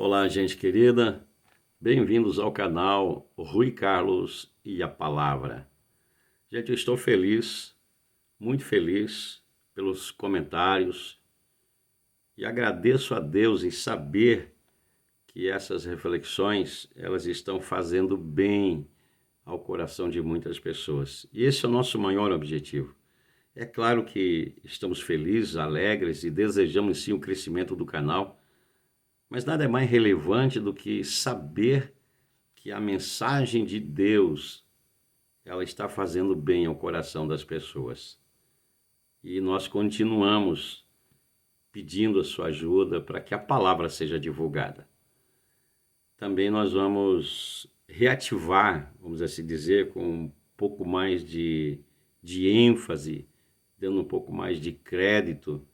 Olá, gente querida, bem-vindos ao canal Rui Carlos e a Palavra. Gente, eu estou feliz, muito feliz pelos comentários e agradeço a Deus em saber que essas reflexões, elas estão fazendo bem ao coração de muitas pessoas. E esse é o nosso maior objetivo. É claro que estamos felizes, alegres e desejamos sim o crescimento do canal, mas nada é mais relevante do que saber que a mensagem de Deus, ela está fazendo bem ao coração das pessoas. E nós continuamos pedindo a sua ajuda para que a palavra seja divulgada. Também nós vamos reativar, vamos assim dizer, com um pouco mais de ênfase, dando um pouco mais de crédito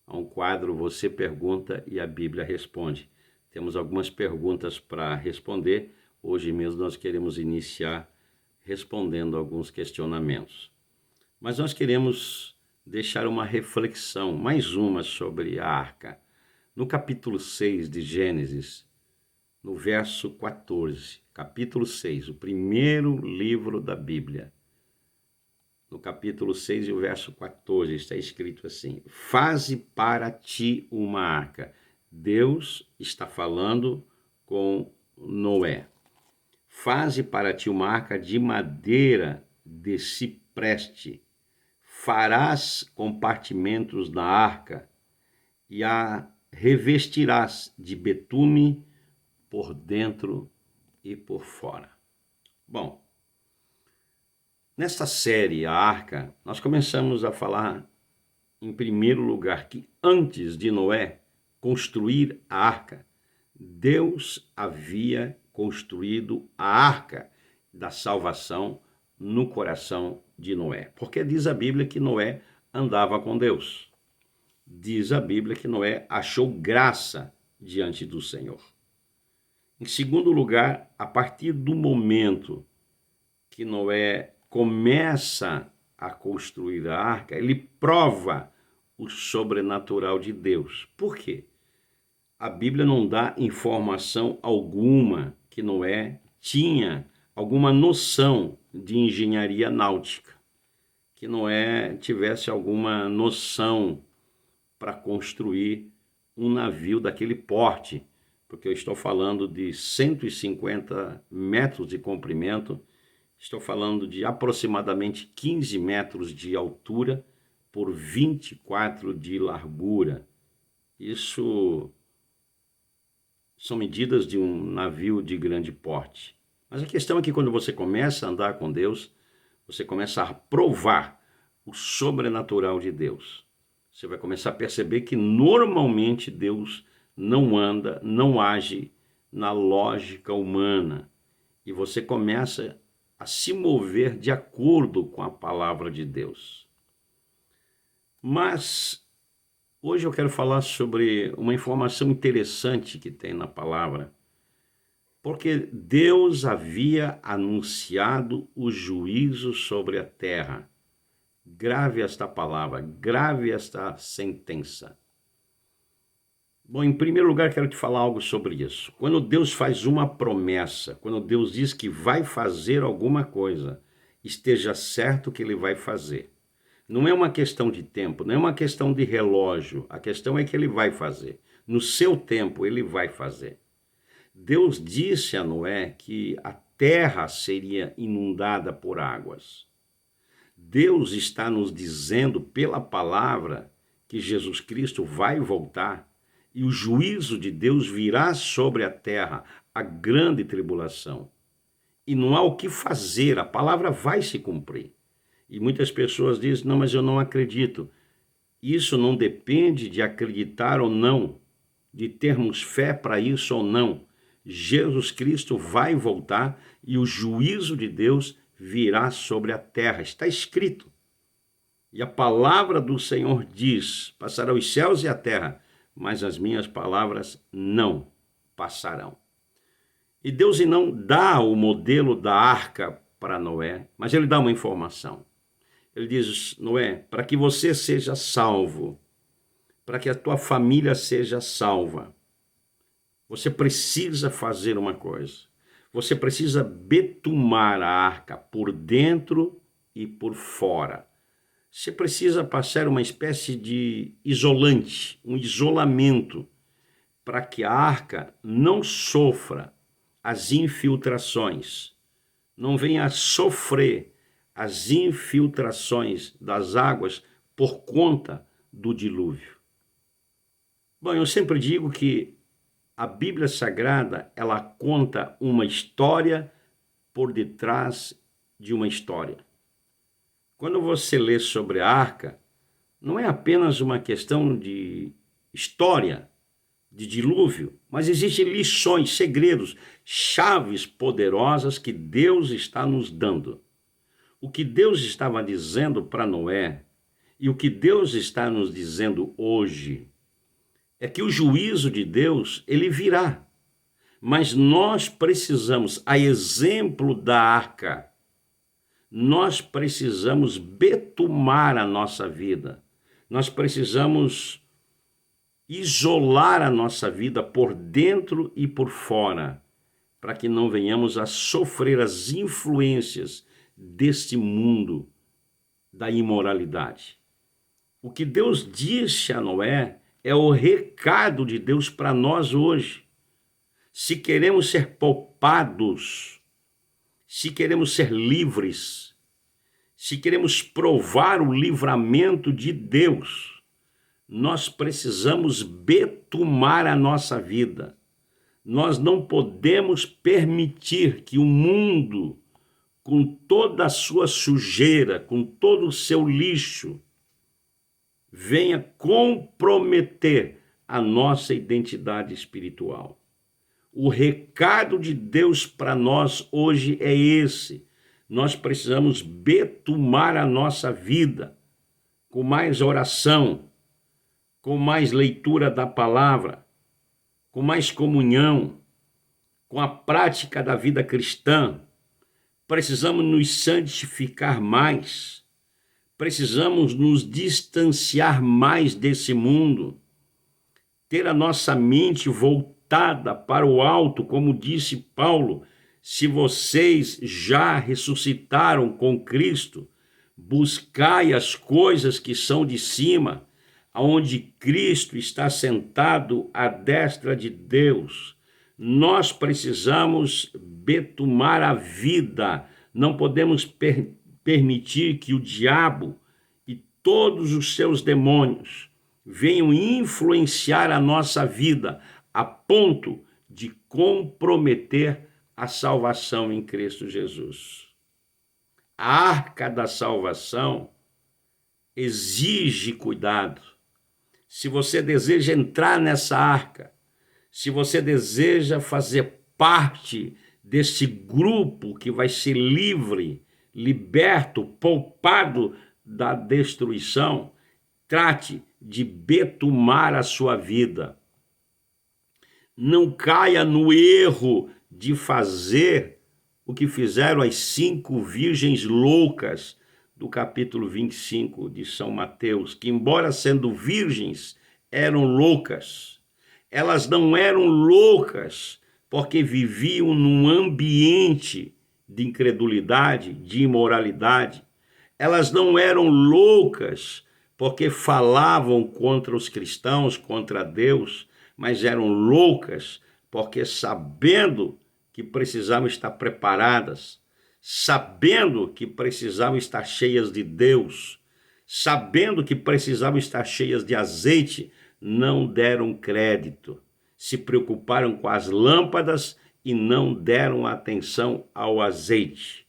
a um quadro Você Pergunta e a Bíblia Responde. Temos algumas perguntas para responder. Hoje mesmo nós queremos iniciar respondendo alguns questionamentos. Mas nós queremos deixar uma reflexão, mais uma, sobre a arca. No capítulo 6 de Gênesis, no verso 14, capítulo 6, o primeiro livro da Bíblia. No capítulo 6 e o verso 14 está escrito assim: Faze para ti uma arca. Deus está falando com Noé. Faze para ti uma arca de madeira de cipreste. Farás compartimentos na arca e a revestirás de betume por dentro e por fora. Bom, nesta série, a Arca, nós começamos a falar, em primeiro lugar, que antes de Noé construir a Arca, Deus havia construído a Arca da salvação no coração de Noé. Porque diz a Bíblia que Noé andava com Deus. Diz a Bíblia que Noé achou graça diante do Senhor. Em segundo lugar, a partir do momento que Noé começa a construir a arca, ele prova o sobrenatural de Deus. Por quê? A Bíblia não dá informação alguma que Noé tinha alguma noção de engenharia náutica, que Noé tivesse alguma noção para construir um navio daquele porte, porque eu estou falando de 150 metros de comprimento. Estou falando de aproximadamente 15 metros de altura por 24 de largura. Isso são medidas de um navio de grande porte. Mas a questão é que quando você começa a andar com Deus, você começa a provar o sobrenatural de Deus. Você vai começar a perceber que normalmente Deus não anda, não age na lógica humana. E você começa a se mover de acordo com a palavra de Deus. Mas hoje eu quero falar sobre uma informação interessante que tem na palavra, porque Deus havia anunciado o juízo sobre a terra. Grave esta palavra, grave esta sentença. Bom, em primeiro lugar, quero te falar algo sobre isso. Quando Deus faz uma promessa, quando Deus diz que vai fazer alguma coisa, esteja certo que Ele vai fazer. Não é uma questão de tempo, não é uma questão de relógio. A questão é que Ele vai fazer. No seu tempo, Ele vai fazer. Deus disse a Noé que a terra seria inundada por águas. Deus está nos dizendo pela palavra que Jesus Cristo vai voltar. E o juízo de Deus virá sobre a terra, a grande tribulação. E não há o que fazer, a palavra vai se cumprir. E muitas pessoas dizem, não, mas eu não acredito. Isso não depende de acreditar ou não, de termos fé para isso ou não. Jesus Cristo vai voltar e o juízo de Deus virá sobre a terra. Está escrito. E a palavra do Senhor diz, passarão os céus e a terra, mas as minhas palavras não passarão. E Deus não dá o modelo da arca para Noé, mas ele dá uma informação. Ele diz, Noé, para que você seja salvo, para que a tua família seja salva, Você precisa fazer uma coisa. Você precisa betumar a arca por dentro e por fora. Você precisa passar uma espécie de isolante, um isolamento, para que a arca não sofra as infiltrações, não venha a sofrer as infiltrações das águas por conta do dilúvio. Bom, eu sempre digo que a Bíblia Sagrada, ela conta uma história por detrás de uma história. Quando você lê sobre a arca, não é apenas uma questão de história, de dilúvio, mas existem lições, segredos, chaves poderosas que Deus está nos dando. O que Deus estava dizendo para Noé e o que Deus está nos dizendo hoje é que o juízo de Deus, ele virá. Mas nós precisamos, a exemplo da arca, nós precisamos betumar a nossa vida. Nós precisamos isolar a nossa vida por dentro e por fora, para que não venhamos a sofrer as influências deste mundo da imoralidade. O que Deus disse a Noé é o recado de Deus para nós hoje. Se queremos ser poupados, se queremos ser livres, se queremos provar o livramento de Deus, nós precisamos betumar a nossa vida. Nós não podemos permitir que o mundo, com toda a sua sujeira, com todo o seu lixo, venha comprometer a nossa identidade espiritual. O recado de Deus para nós hoje é esse. Nós precisamos betumar a nossa vida com mais oração, com mais leitura da palavra, com mais comunhão, com a prática da vida cristã. Precisamos nos santificar mais, precisamos nos distanciar mais desse mundo, ter a nossa mente voltada para o alto, como disse Paulo: se vocês já ressuscitaram com Cristo, buscai as coisas que são de cima, onde Cristo está sentado à destra de Deus. Nós precisamos betumar a vida, não podemos permitir que o diabo e todos os seus demônios venham influenciar a nossa vida a ponto de comprometer a salvação em Cristo Jesus. A arca da salvação exige cuidado. Se você deseja entrar nessa arca, se você deseja fazer parte desse grupo que vai ser livre, liberto, poupado da destruição, trate de betumar a sua vida. Não caia no erro de fazer o que fizeram as 5 virgens loucas do capítulo 25 de São Mateus, que, embora sendo virgens, eram loucas. Elas não eram loucas porque viviam num ambiente de incredulidade, de imoralidade. Elas não eram loucas porque falavam contra os cristãos, contra Deus, mas eram loucas porque, sabendo que precisavam estar preparadas, sabendo que precisavam estar cheias de Deus, sabendo que precisavam estar cheias de azeite, não deram crédito, se preocuparam com as lâmpadas e não deram atenção ao azeite.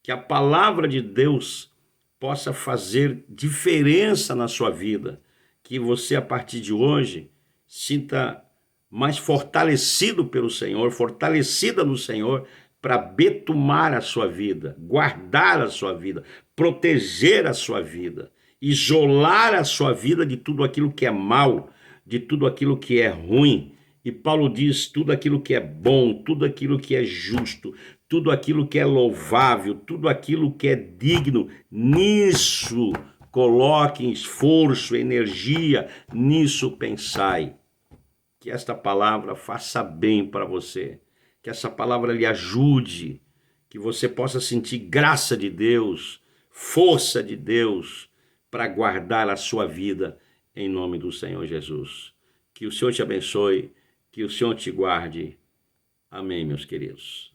Que a palavra de Deus possa fazer diferença na sua vida, que você, a partir de hoje, sinta mais fortalecido pelo Senhor, fortalecida no Senhor, para betumar a sua vida, guardar a sua vida, proteger a sua vida, isolar a sua vida de tudo aquilo que é mal, de tudo aquilo que é ruim. E Paulo diz: tudo aquilo que é bom, tudo aquilo que é justo, tudo aquilo que é louvável, tudo aquilo que é digno, nisso coloquem esforço, energia, nisso pensai. que esta palavra faça bem para você, que essa palavra lhe ajude, que você possa sentir graça de Deus, força de Deus para guardar a sua vida em nome do Senhor Jesus. Que o Senhor te abençoe, que o Senhor te guarde. Amém, meus queridos.